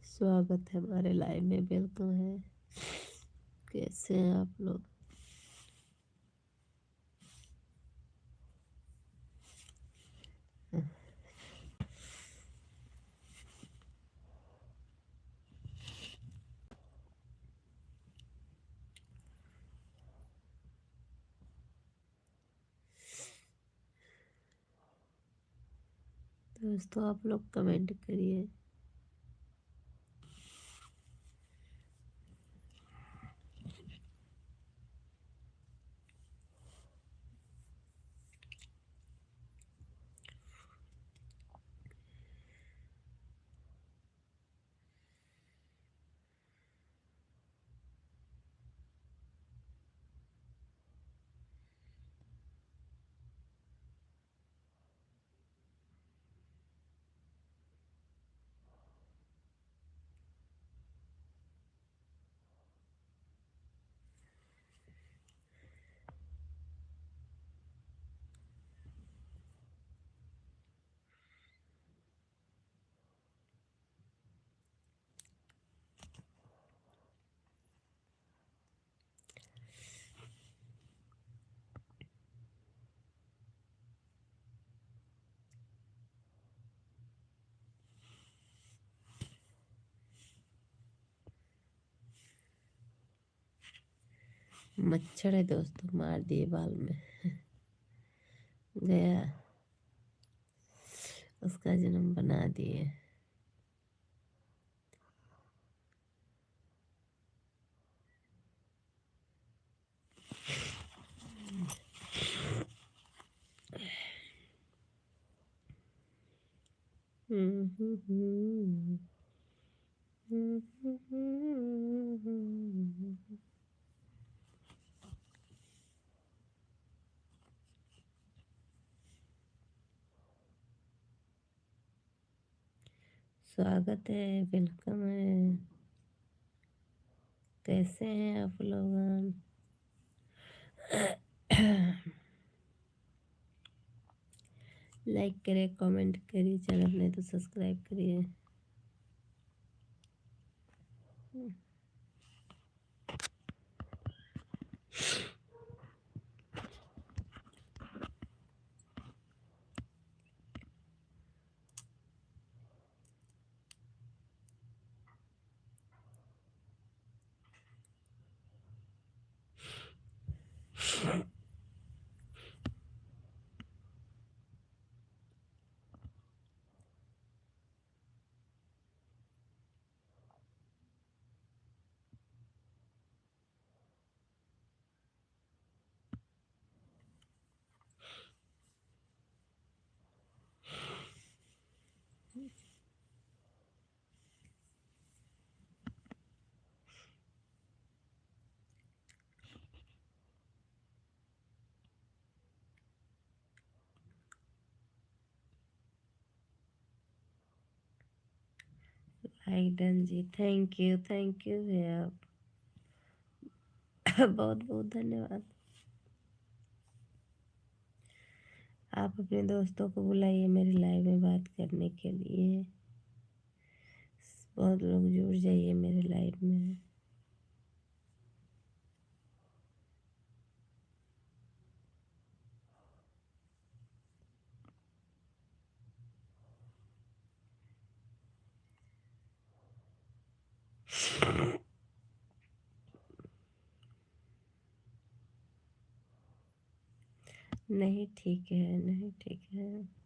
स्वागत है हमारे लाइव में, वेलकम है। कैसे हैं आप लोग? दोस्तों आप लोग कमेंट करिए। मच्छर है दोस्तों, मार दिए बाल में। गया, उसका जन्म बना दिए। स्वागत है, वेलकम है। कैसे हैं आप लोग? लाइक करिए, कमेंट करिए, चैनल नहीं तो सब्सक्राइब करिए। Like done ji, thank you भैया। बहुत बहुत धन्यवाद। आप अपने दोस्तों को बुलाइए मेरे लाइव में बात करने के लिए। बहुत लोग जुड़ जाइए मेरे लाइव में। नहीं ठीक है, नहीं ठीक है।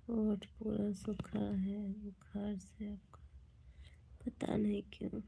होठ पूरा सूखा है बुखार से, आपका पता नहीं क्यों।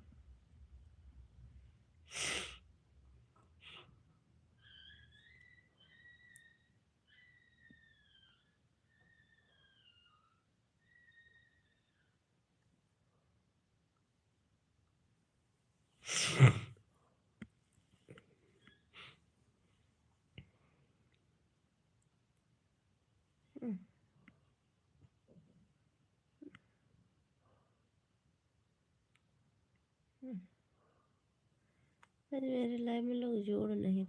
आज मेरे लाइफ में लोग जोड़ नहीं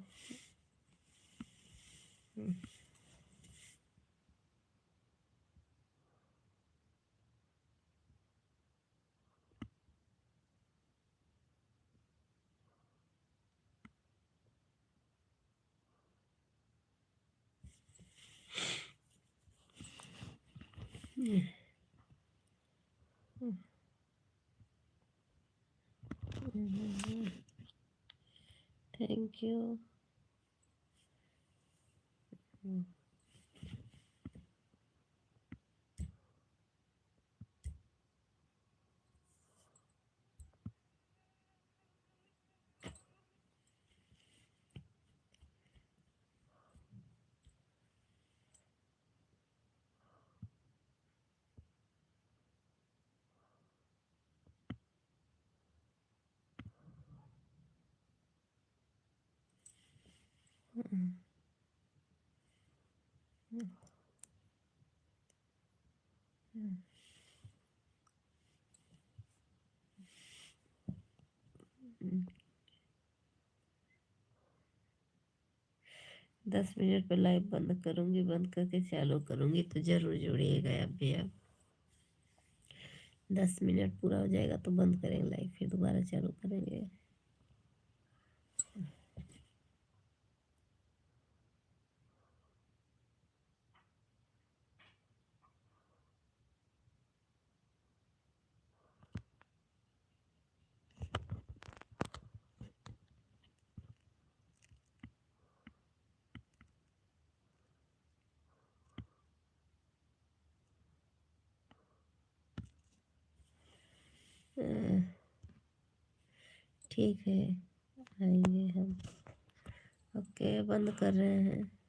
रहे। Thank you. Mm-hmm. 10 मिनट पर लाइव बंद करूंगी, बंद करके चालू करूंगी तो जरूर जुड़िएगा आप भी। आप 10 मिनट पूरा हो जाएगा तो बंद करेंगे लाइव, फिर दोबारा चालू करेंगे। ठीक है, आएंगे हम। ओके, बंद कर रहे हैं।